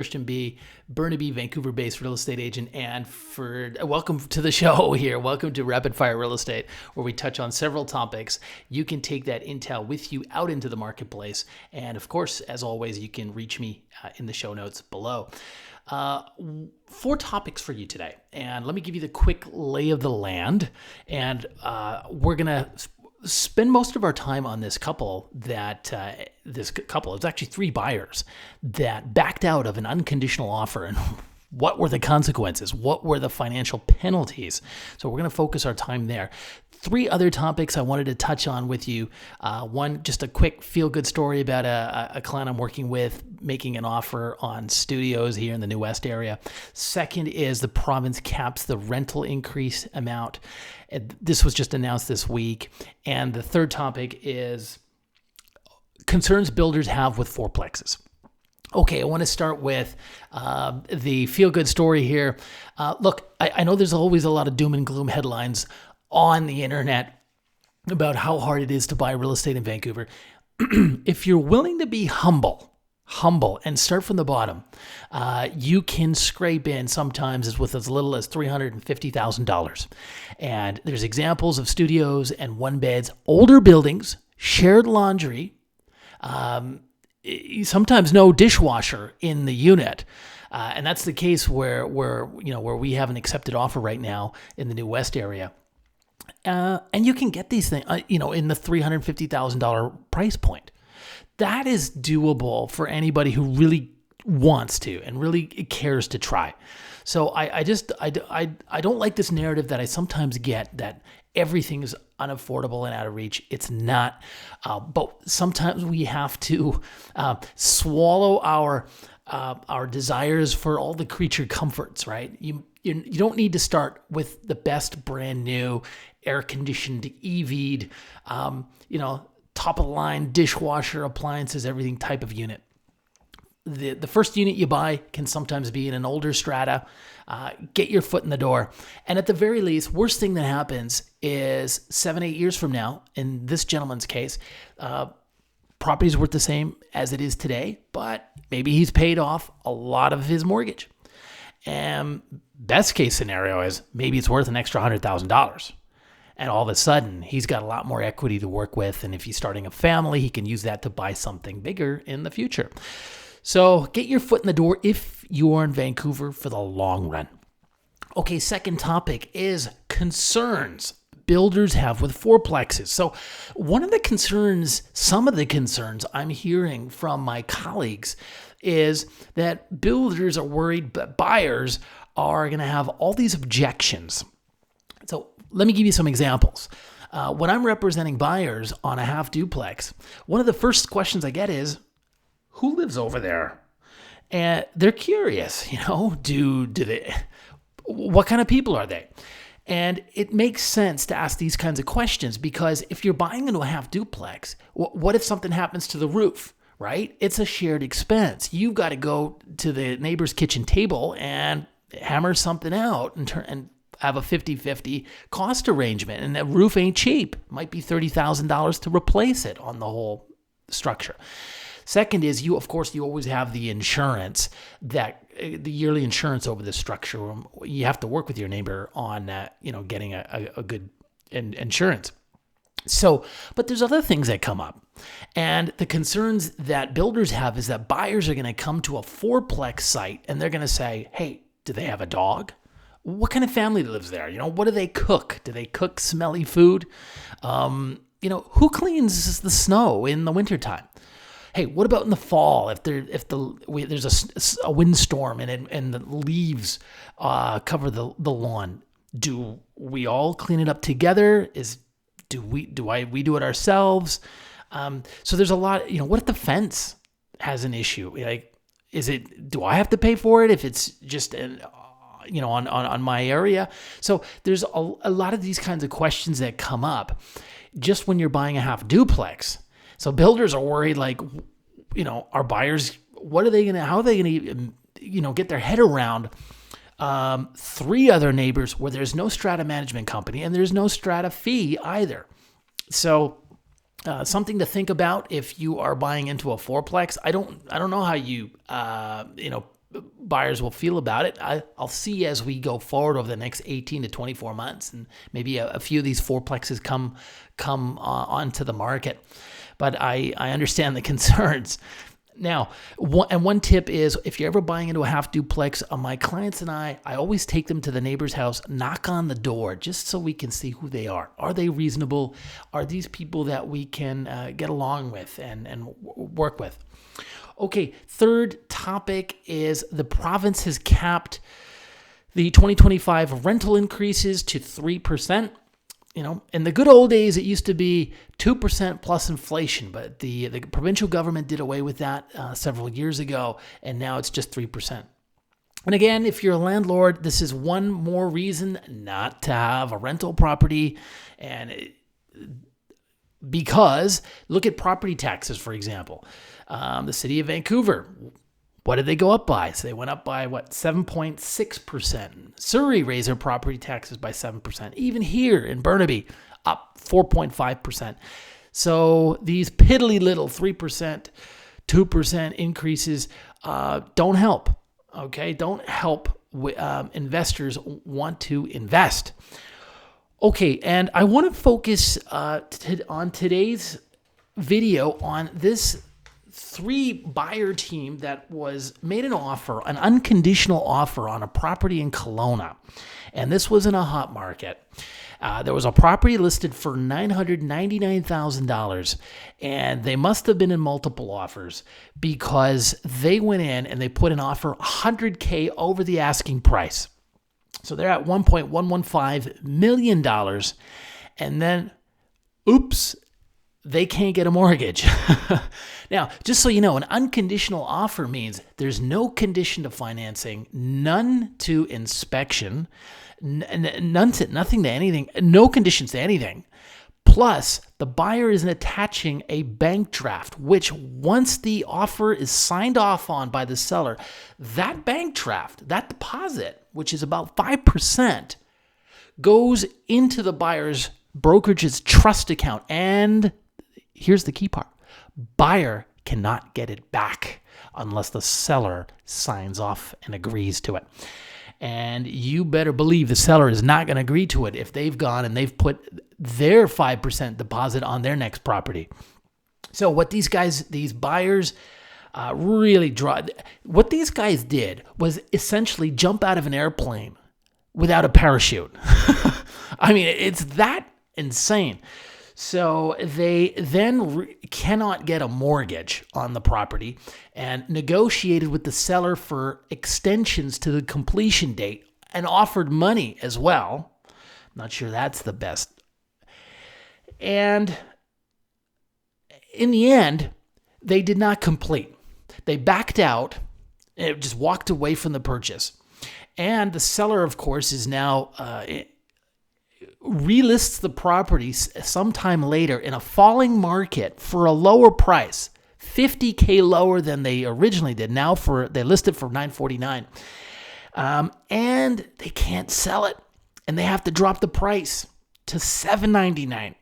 Christian B., Burnaby, Vancouver-based real estate agent, and welcome to the show here. Welcome to Rapid Fire Real Estate, where we touch on several topics. You can take that intel with you out into the marketplace. And of course, as always, you can reach me in the show notes below. 4 topics for you today. And let me give you the quick lay of the land. And we're going to spend most of our time on this couple it's actually 3 buyers that backed out of an unconditional offer. And what were the consequences? What were the financial penalties? So we're going to focus our time there. 3 other topics I wanted to touch on with you. One, just a quick feel-good story about a client I'm working with making an offer on studios here in the New West area. Second is the province caps the rental increase amount. This was just announced this week. And the third topic is concerns builders have with fourplexes. Okay, I want to start with the feel-good story here. Look, I know there's always a lot of doom and gloom headlines on the internet about how hard it is to buy real estate in Vancouver. If you're willing to be humble and start from the bottom, you can scrape in sometimes with as little as $350,000. And there's examples of studios and 1-beds, older buildings, shared laundry, sometimes no dishwasher in the unit. And that's the case where we have an accepted offer right now in the New West area. And you can get these things, in the $350,000 price point. That is doable for anybody who really wants to and really cares to try. So I don't like this narrative that I sometimes get that everything is unaffordable and out of reach. It's not. But sometimes we have to swallow our desires for all the creature comforts, right? You don't need to start with the best brand new air-conditioned, EV'd, top of the line dishwasher, appliances, everything type of unit. The first unit you buy can sometimes be in an older strata. Get your foot in the door. And at the very least, worst thing that happens is 7-8 years from now, in this gentleman's case, property is worth the same as it is today, but maybe he's paid off a lot of his mortgage. And best case scenario is maybe it's worth an extra $100,000. And all of a sudden, he's got a lot more equity to work with. And if he's starting a family, he can use that to buy something bigger in the future. So get your foot in the door if you are in Vancouver for the long run. Okay, second topic is concerns builders have with fourplexes. So some of the concerns I'm hearing from my colleagues is that builders are worried that buyers are going to have all these objections. So let me give you some examples. When I'm representing buyers on a half duplex, one of the first questions I get is, who lives over there? And they're curious, do they, what kind of people are they? And it makes sense to ask these kinds of questions because if you're buying into a half duplex, what if something happens to the roof, right? It's a shared expense. You've got to go to the neighbor's kitchen table and hammer something out and have a 50-50 cost arrangement. And that roof ain't cheap. It might be $30,000 to replace it on the whole structure. Second is you always have the insurance, the yearly insurance over the structure. You have to work with your neighbor on getting a good insurance. So, but there's other things that come up. And the concerns that builders have is that buyers are going to come to a fourplex site and they're going to say, hey, do they have a dog? What kind of family lives there? What do they cook? Do they cook smelly food? Who cleans the snow in the wintertime? Hey, what about in the fall if there's a windstorm and the leaves cover the lawn? Do we all clean it up together? Do we do it ourselves? So there's a lot. What if the fence has an issue? Do I have to pay for it if it's just on my area? So there's a lot of these kinds of questions that come up just when you're buying a half duplex. So builders are worried, our buyers, how are they going to, get their head around 3 other neighbors where there's no strata management company and there's no strata fee either. So something to think about if you are buying into a fourplex. I don't know how you, buyers will feel about it. I'll see as we go forward over the next 18 to 24 months, and maybe a few of these fourplexes come onto the market. But I understand the concerns. Now, one tip is, if you're ever buying into a half duplex, my clients and I always take them to the neighbor's house, knock on the door, just so we can see who they are. Are they reasonable? Are these people that we can get along with and work with? Okay, third topic is the province has capped the 2025 rental increases to 3%. In the good old days, it used to be 2% plus inflation, but the provincial government did away with that several years ago, and now it's just 3%. And again, if you're a landlord, this is one more reason not to have a rental property. Because look at property taxes, for example. The city of Vancouver, what did they go up by? So they went up by 7.6%. Surrey raised their property taxes by 7%. Even here in Burnaby, up 4.5%. So these piddly little 3%, 2% increases don't help. Okay, don't help investors want to invest. Okay, and I want to focus on today's video on this 3-buyer team that was made an unconditional offer on a property in Kelowna. And this was in a hot market. There was a property listed for $999,000, and they must have been in multiple offers because they went in and they put an offer $100K over the asking price. So they're at $1.115 million, and then, oops, they can't get a mortgage. Now, just so you know, an unconditional offer means there's no condition to financing, none to inspection, nothing to anything, no conditions to anything. Plus, the buyer isn't attaching a bank draft, which once the offer is signed off on by the seller, that bank draft, that deposit, which is about 5%, goes into the buyer's brokerage's trust account. And here's the key part. Buyer cannot get it back unless the seller signs off and agrees to it. And you better believe the seller is not going to agree to it if they've gone and they've put their 5% deposit on their next property. So what these buyers really draw, what these guys did was essentially jump out of an airplane without a parachute. I mean, it's that insane. So they then cannot get a mortgage on the property and negotiated with the seller for extensions to the completion date and offered money as well. Not sure that's the best. And in the end, they did not complete. They backed out and just walked away from the purchase. And the seller, of course, is now relists the property sometime later in a falling market for a lower price, $50K lower than they originally did. Now they list it for $949, and they can't sell it, and they have to drop the price to $799.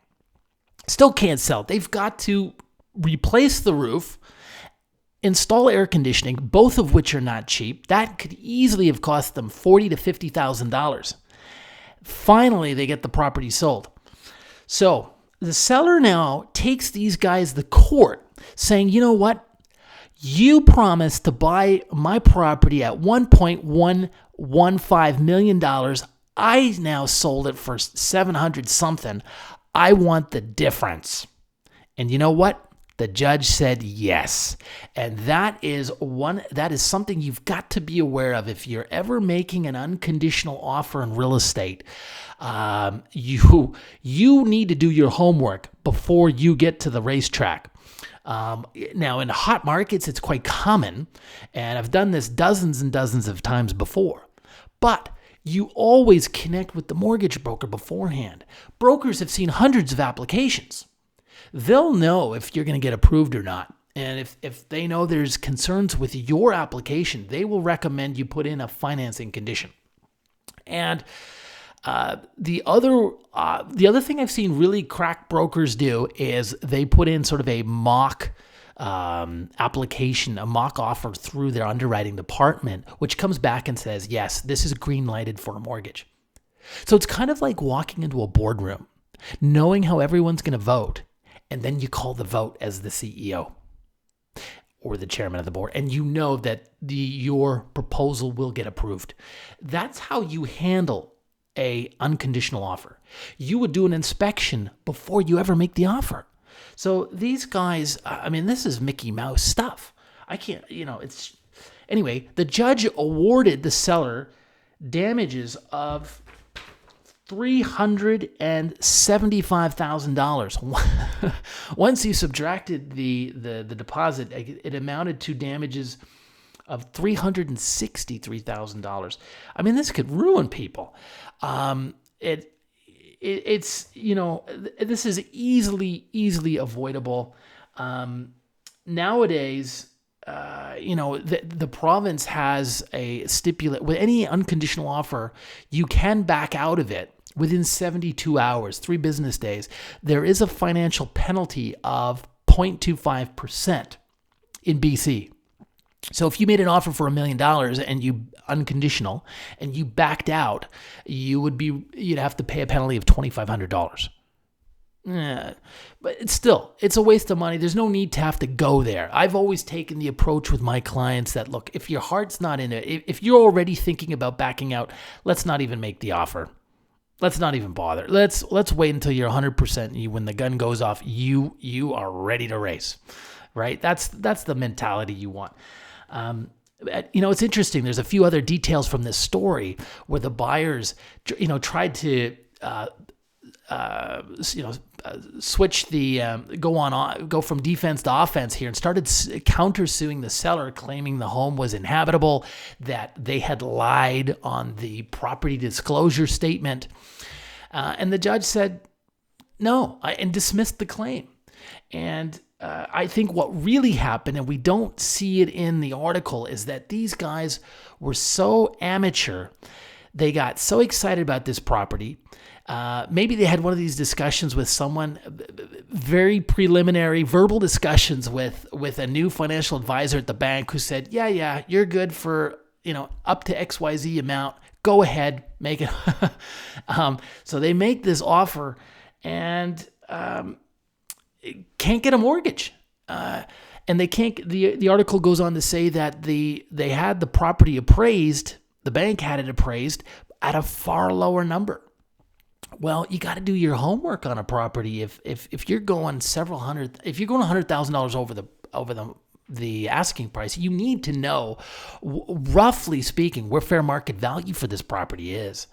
Still can't sell it. They've got to replace the roof, install air conditioning, both of which are not cheap. That could easily have cost them $40,000 to $50,000. Finally, they get the property sold. So the seller now takes these guys to court saying, you know what? You promised to buy my property at $1.115 million. I now sold it for $700 something. I want the difference. And you know what? The judge said yes. And that is something you've got to be aware of. If you're ever making an unconditional offer in real estate, you need to do your homework before you get to the racetrack. Now, in hot markets, it's quite common, and I've done this dozens and dozens of times before. But you always connect with the mortgage broker beforehand. Brokers have seen hundreds of applications. They'll know if you're going to get approved or not. And if they know there's concerns with your application, they will recommend you put in a financing condition. And the other thing I've seen really crack brokers do is they put in sort of a mock application, a mock offer through their underwriting department, which comes back and says, yes, this is green lighted for a mortgage. So it's kind of like walking into a boardroom, knowing how everyone's going to vote, and then you call the vote as the CEO or the chairman of the board, and you know that your proposal will get approved. That's how you handle a unconditional offer. You would do an inspection before you ever make the offer. So these guys, I mean, this is Mickey Mouse stuff. I can't, it's... Anyway, the judge awarded the seller damages of $375,000. Once you subtracted the deposit, it amounted to damages of $363,000. I mean, this could ruin people. It's this is easily avoidable. Nowadays, the province has a stipulate with any unconditional offer, you can back out of it within 72 hours, 3 business days. There is a financial penalty of 0.25% in BC. So if you made an offer for $1 million and you unconditional and you backed out, you'd have to pay a penalty of $2,500. But it's a waste of money. There's no need to have to go there. I've always taken the approach with my clients that, look, if your heart's not in it, if you're already thinking about backing out, let's not even make the offer. Let's not even bother. Let's wait until you're 100%. When the gun goes off, you are ready to race, right? That's the mentality you want. It's interesting. There's a few other details from this story where the buyers, tried to, switch the go from defense to offense here and started countersuing the seller, claiming the home was inhabitable, that they had lied on the property disclosure statement, and the judge said no and dismissed the claim. And I think what really happened, and we don't see it in the article, is that these guys were so amateur. They got so excited about this property. Maybe they had one of these discussions with someone, very preliminary verbal discussions with a new financial advisor at the bank who said, yeah, you're good for, up to XYZ amount. Go ahead, make it. So they make this offer and can't get a mortgage. And they can't, the article goes on to say that they had the property appraised, the bank had it appraised at a far lower number. Well, you got to do your homework on a property. If you're going if you're going $100,000 over the asking price, you need to know, roughly speaking, where fair market value for this property is.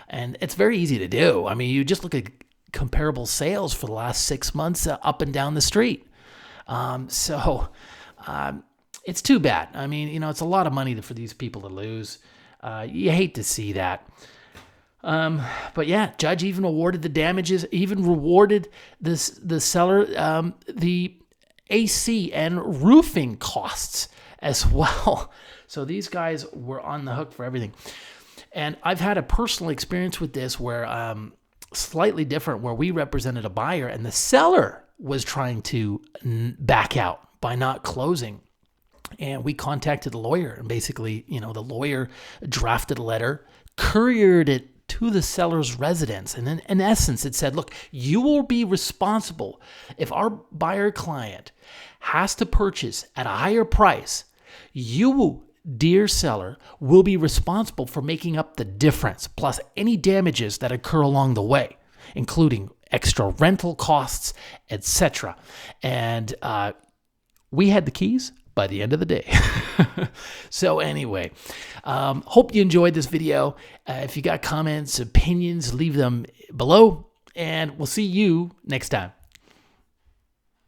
And it's very easy to do. I mean, you just look at comparable sales for the last 6 months up and down the street. It's too bad. I mean, it's a lot of money for these people to lose. You hate to see that. But yeah, judge even awarded the damages, even rewarded the seller the AC and roofing costs as well. So these guys were on the hook for everything. And I've had a personal experience with this where slightly different, where we represented a buyer and the seller was trying to back out by not closing. And we contacted the lawyer, and basically, the lawyer drafted a letter, couriered it to the seller's residence. And then in essence, it said, look, you will be responsible if our buyer client has to purchase at a higher price. You, dear seller, will be responsible for making up the difference, plus any damages that occur along the way, including extra rental costs, etc. And we had the keys by the end of the day. So anyway, hope you enjoyed this video. If you got comments, opinions, leave them below, and we'll see you next time.